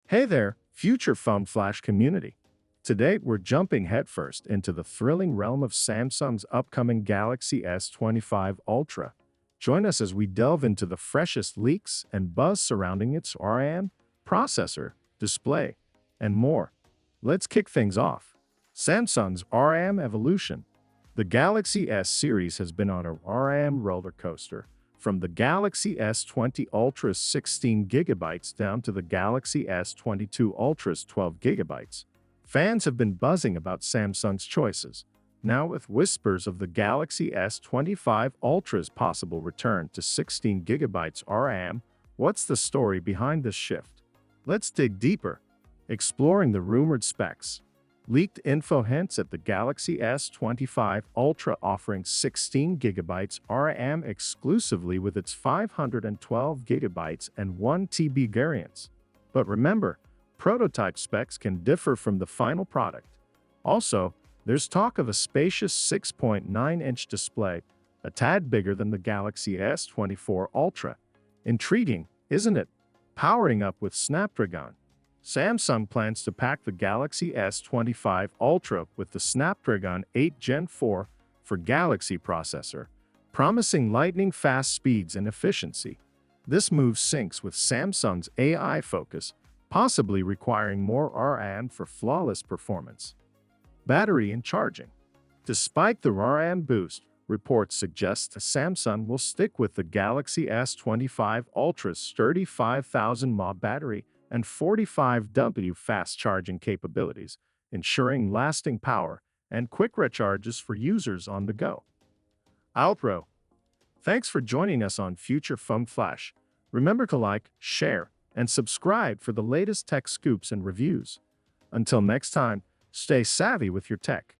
Hey there, future Phone Flash community. Today, we're jumping headfirst into the thrilling realm of Samsung's upcoming Galaxy S25 Ultra. Join us as we delve into the freshest leaks and buzz surrounding its RAM, processor, display, and more. Let's kick things off. Samsung's RAM evolution. The Galaxy S series has been on a RAM roller coaster, from the Galaxy S20 Ultra's 16 gigabytes down to the Galaxy S22 Ultra's 12 gigabytes. Fans have been buzzing about Samsung's choices. Now, with whispers of the Galaxy S25 Ultra's possible return to 16 gigabytes RAM, what's the story behind this shift? Let's dig deeper, exploring the rumored specs. Leaked info hints at the Galaxy S25 Ultra offering 16 gigabytes RAM exclusively with its 512 gigabytes and 1 TB variants. But remember, prototype specs can differ from the final product. Also, there's talk of a spacious 6.9-inch display, a tad bigger than the Galaxy S24 Ultra. Intriguing, isn't it? Powering up with Snapdragon. Samsung plans to pack the Galaxy S25 Ultra with the Snapdragon 8 Gen 4 for Galaxy processor, promising lightning-fast speeds and efficiency. This move syncs with Samsung's AI focus, possibly requiring more RAM for flawless performance. Battery and charging. Despite the RAM boost, reports suggest Samsung will stick with the Galaxy S25 Ultra's sturdy 5000 mAh battery and 45W fast charging capabilities, ensuring lasting power and quick recharges for users on the go. Outro. Thanks for joining us on Future Phone Flash. Remember to like, share, and subscribe for the latest tech scoops and reviews. Until next time, stay savvy with your tech.